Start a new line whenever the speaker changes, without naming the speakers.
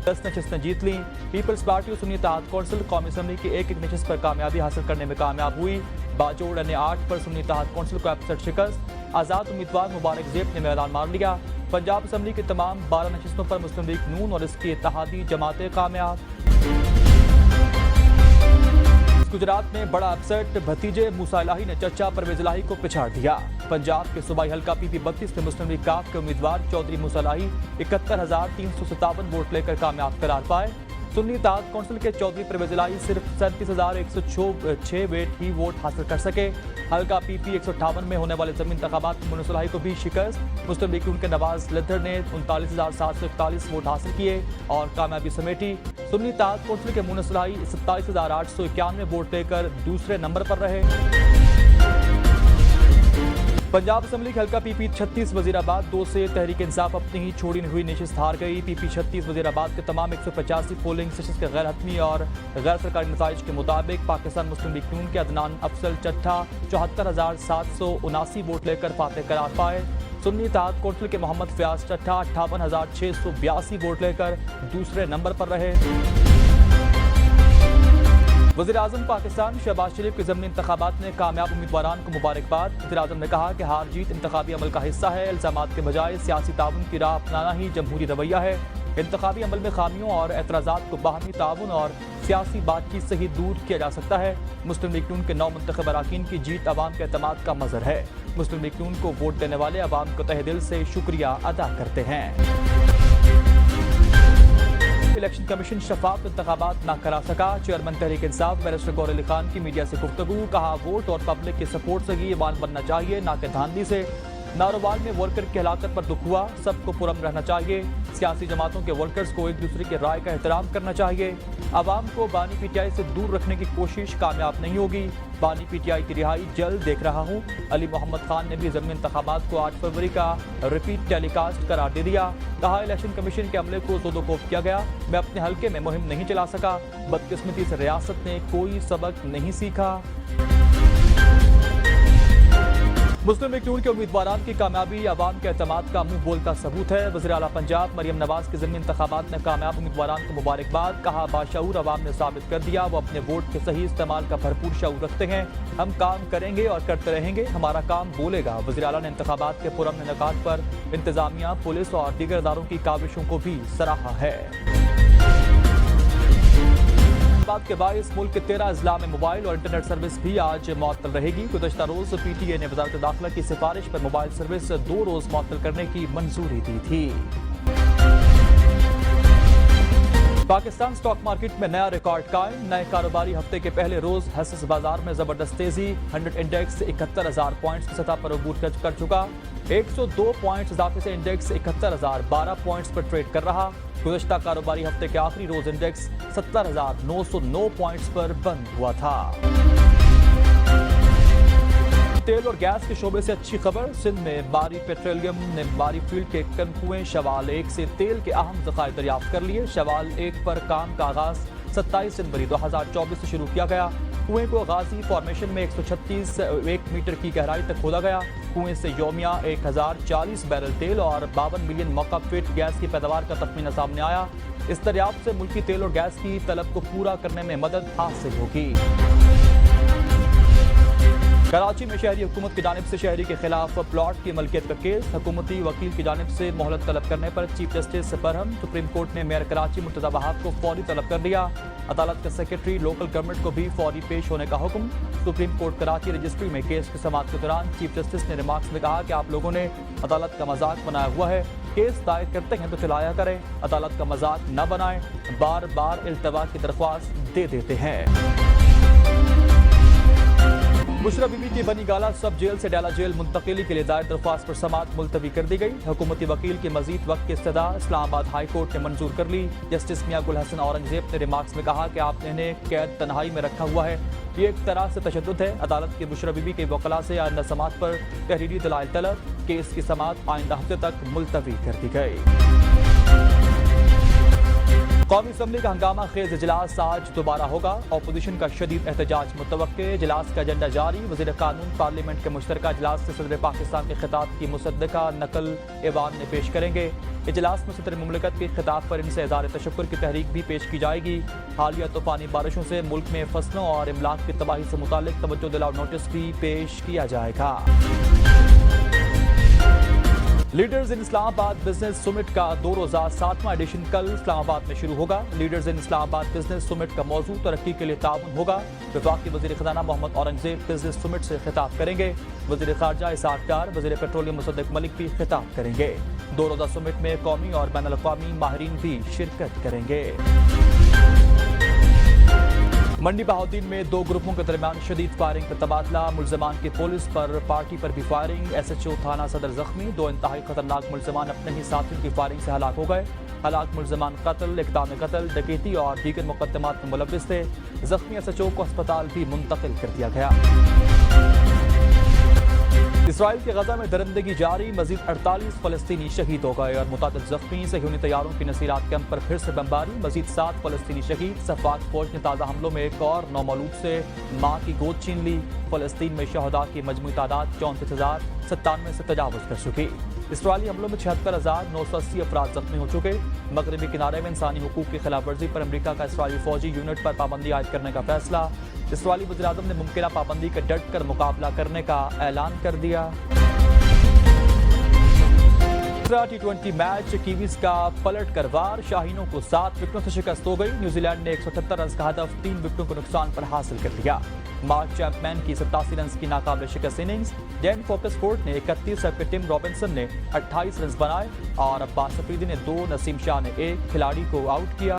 10 नशस्तें जीत लीं। Peoples party और सुन्नी इत्तेहाद council कौमी असम्बली की एक नशस्त पर कामयाबी हासिल करने में कामयाब हुई। बाजोड़ ने 8 पर सुन्नी इत्तेहाद कौंसिल को अपसेट शिकस्त। आज़ाद उम्मीदवार मुबारक ज़ेब ने मैदान मार लिया। पंजाब असम्बली की तमाम 12 नशस्तों पर मुस्लिम लीग नून और इसकी इत्तेहादी जमातें कामयाब। गुजरात में बड़ा अपसेट, भतीजे मूसा इलाही ने चचा परवेज इलाही को पिछाड़ दिया। पंजाब के सूबाई हल्का पीपी 32 में मुस्लिम लीग काफ के उम्मीदवार चौधरी मूसा इलाही 71,357 वोट लेकर कामयाब करार पाए। सुन्नी इत्तेहाद कौंसिल के चौधरी परवेज इलाही सिर्फ 37,106 वोट हासिल कर सके। हल्का पीपी 158 में होने वाले ज़मीनी इंतखाबात में मुनस इलाही को भी शिकस्त। मुस्लिम लीग के नवाज लद्दर ने 39,741 वोट हासिल किए और कामयाबी समेटी। सुन्नी इत्तेहाद कौंसिल के मुनस इलाही 27,891 वोट लेकर दूसरे नंबर पर रहे। पंजाब असम्बली के हल्का पीपी 36 वजीराबाद 2 से तहरीक इंसाफ अपनी ही छोड़ी हुई नशिस्त हार गई। पीपी 36 वजीराबाद के तमाम 185 पोलिंग स्टेशन के गैर हतमी और गैर सरकारी नताइज के मुताबिक पाकिस्तान मुस्लिम लीग नून के अदनान अफसल चट्ठा 74,779 वोट लेकर फातेह करार पाए। सुन्नी इत्तेहाद कौंसिल के मोहम्मद फयाज चट्ठा 58,682 वोट लेकर दूसरे नंबर पर रहे। वज़ीर-ए-आज़म पाकिस्तान शहबाज शरीफ के ज़मीनी इंतखाबात ने कामयाब उम्मीदवारान को मुबारकबाद। वज़ीर-ए-आज़म ने कहा कि हार जीत इंतखाबी अमल का हिस्सा है। इल्ज़ामात के बजाय सियासी ताउन की राह अपनाना ही जमहूरी रवैया है। इंतखाबी अमल में खामियों और एतराज़ात को बाहमी ताउन और सियासी बातचीत से ही दूर किया जा सकता है। मुस्लिम लीग नून के 9 मुंतखब अराकीन की जीत अवाम के एतमाद का मज़हर है। मुस्लिम लीग नून को वोट देने वाले अवाम को तहे दिल से शुक्रिया अदा करते हैं। इलेक्शन कमीशन शफाफ इंतखाबात न करा सका। चेयरमैन तहरीक इंसाफ बैरिस्टर गौहर अली खान की मीडिया से गुफ्तगू। कहा वोट और पब्लिक की सपोर्ट से ही ईमान बनना चाहिए, ना कि धांधली से। नारोवाल में वर्कर की हलाकत पर दुख हुआ, सबको पुरअमन रहना चाहिए। सियासी जमातों के वर्कर्स को एक दूसरे की राय का एहतराम करना चाहिए। आवाम को बानी पीटीआई से दूर रखने की कोशिश कामयाब नहीं होगी। बानी पीटीआई की रिहाई जल्द देख रहा हूँ। अली मोहम्मद खान ने भी ज़मीनी इंतखाबात को 8 फरवरी का रिपीट टेलीकास्ट करार दे दिया। कहा इलेक्शन कमीशन के अमले को ज़ोदोकोफ किया गया। मैं अपने हल्के में मुहिम नहीं चला सका। बदकिस्मती से रियासत ने कोई सबक नहीं सीखा। मुस्लिम लीग नून के उम्मीदवारान की कामयाबी अवाम के एतमाद का मुंह बोलता सबूत है। वज़ीर आला पंजाब मरियम नवाज के ज़मीनी इंतखाबात में कामयाब उम्मीदवारान को मुबारकबाद। कहा बाशऊर अवाम ने साबित कर दिया वो अपने वोट के सही इस्तेमाल का भरपूर शऊर रखते हैं। हम काम करेंगे और करते रहेंगे, हमारा काम बोलेगा। वज़ीर आला ने इंतखाबात के पुरअमन इनेकाद पर इंतजामिया, पुलिस और दीगर इदारों की काविशों को भी सराहा है। बात के बायस मुल्क के 13 अजला में मोबाइल और इंटरनेट सर्विस भी आज मुअत्तल रहेगी। गुज़श्ता रोज पीटीए ने वज़ारत दाखिला की सिफारिश पर मोबाइल सर्विस 2 रोज मुअत्तल करने की मंजूरी दी थी। पाकिस्तान स्टॉक मार्केट में नया रिकॉर्ड कायम। नए कारोबारी हफ्ते के पहले रोज हसस बाजार में जबरदस्त तेजी। 100 इंडेक्स 71,000 पॉइंट्स की सतह पर अबूर कर चुका। 102 पॉइंट्स इजाफे से इंडेक्स 71,012 पॉइंट्स पर ट्रेड कर रहा। गुज़श्ता कारोबारी हफ्ते के आखिरी रोज इंडेक्स 70,909 पॉइंट्स पर बंद हुआ था। तेल और गैस के शोबे से अच्छी खबर। सिंध में बारी पेट्रोलियम ने बारी फील्ड के कम कुएं शवाल 1 से तेल के अहम ज़खायर दरियाफ्त कर लिए। शवाल 1 पर काम का आगाज 27 जनवरी 2024 से शुरू किया गया। कुएं को गाजी फॉर्मेशन में 136 मीटर की गहराई तक खोदा गया। कुएं से यौमिया 1040 बैरल तेल और 52 मिलियन मौका फीट गैस की पैदावार का तखमीना सामने आया। इस दरियाफ्त से मुल्की तेल और गैस की तलब को पूरा करने में मदद हासिल होगी। कराची में शहरी हुकूमत की जानिब से शहरी के खिलाफ प्लॉट की मलकियत का केस। हुकूमती वकील की जानिब से मोहलत तलब करने पर chief justice Barham. Supreme court ने मेयर कराची मुर्तज़ा वहाब को फौरी तलब कर दिया। अदालत के सेक्रेटरी लोकल गवर्नमेंट को भी फौरी पेश होने का हुक्म। सुप्रीम कोर्ट कराची रजिस्ट्री में केस की समाअत के दौरान चीफ जस्टिस ने रिमार्क्स में कहा कि आप लोगों ने अदालत का मजाक बनाया हुआ है। केस दायर करते हैं तो चलाया करें, अदालत का मजाक न बनाएं। बार बार इल्तवा की दरख्वास्त दे देते हैं। बुशरा बीबी की बनी गाला सब जेल से डाला जेल मुंतकिली के लिए दायर दरख्वास्त पर समाअत मुलतवी कर दी गई। हुकूमती वकील की मजीद वक्त की इस्तदा इस्लामाबाद हाई कोर्ट ने मंजूर कर ली। जस्टिस मियां गुल हसन औरंगजेब ने रिमार्क्स में कहा कि आपने इन्हें कैद तन्हाई में रखा हुआ है, ये एक तरह से तशद्दुद है। अदालत की बुशरा बीबी के वकला से आइंदा समाअत पर तहरीरी दलाइल तलब। केस की समाअत आइंदा हफ्ते तक मुलतवी कर दी गई। قومی اسمبلی کا ہنگامہ خیز اجلاس آج دوبارہ ہوگا. اپوزیشن کا شدید احتجاج متوقع. اجلاس کا ایجنڈا جاری. وزیر قانون پارلیمنٹ کے مشترکہ اجلاس سے صدر پاکستان کے خطاب کی مصدقہ نقل ایوان میں پیش کریں گے. اجلاس میں صدر مملکت کے خطاب پر ان سے اظہار تشکر کی تحریک بھی پیش کی جائے گی. حالیہ طوفانی بارشوں سے ملک میں فصلوں اور املاک کی تباہی سے متعلق توجہ دلاؤ نوٹس بھی پیش کیا جائے گا. لیڈرز ان اسلام آباد بزنس سمٹ کا 2 روزہ 7واں ایڈیشن کل اسلام آباد میں شروع ہوگا. لیڈرز ان اسلام آباد بزنس سمٹ کا موضوع ترقی کے لیے تعاون ہوگا. وفاقی وزیر خزانہ محمد اورنگزیب بزنس سمٹ سے خطاب کریں گے. وزیر خارجہ اسحاق ڈار، وزیر پیٹرولیم مصدق ملک بھی خطاب کریں گے. 2 روزہ سمٹ میں قومی اور بین الاقوامی ماہرین بھی شرکت کریں گے. منڈی بہاؤالدین میں 2 گروپوں کے درمیان شدید فائرنگ کا تبادلہ. ملزمان کی پولیس پر پارٹی پر بھی فائرنگ. ایس ایچ او تھانہ صدر زخمی. 2 انتہائی خطرناک ملزمان اپنے ہی ساتھیوں کی فائرنگ سے ہلاک ہو گئے. ہلاک ملزمان قتل، اقدام قتل، ڈکیتی اور دیگر مقدمات میں ملوث تھے. زخمی ایس ایچ او کو اسپتال بھی منتقل کر دیا گیا. اسرائیل کے غزہ میں درندگی جاری. مزید 48 فلسطینی شہید ہو گئے اور متعدد زخمی. صہیونی طیاروں کی نصیرات کیمپ پر پھر سے بمباری. مزید 7 فلسطینی شہید. صفاق فوج نے تازہ حملوں میں ایک اور نومولود سے ماں کی گود چھین لی. فلسطین میں شہداء کی مجموعی تعداد 34,097 سے تجاوز کر چکی. اسرائیلی حملوں میں 76,980 افراد زخمی ہو چکے. مغربی کنارے میں انسانی حقوق کی خلاف ورزی پر امریکہ کا اسرائیلی فوجی یونٹ پر پابندی عائد کرنے کا فیصلہ. اسرائیلی وزیراعظم نے ممکنہ پابندی کا ڈٹ کر مقابلہ کرنے کا اعلان کر دیا. T20 میچ کیویز کا پلٹ کر وار. شاہینوں کو 7 وکٹوں سے شکست ہو گئی. نیوزی لینڈ نے 178 رنز کا ہدف 3 وکٹوں کے نقصان پر حاصل کر لیا. مارک چیپمین کی 87 رنز کی ناقابل شکست اننگز. ڈین فوکس فورڈ نے 31 جبکہ ٹم رابنسن نے 28 رنز بنائے اور عباس افریدی نے 2، نسیم شاہ نے 1 کھلاڑی کو آؤٹ کیا.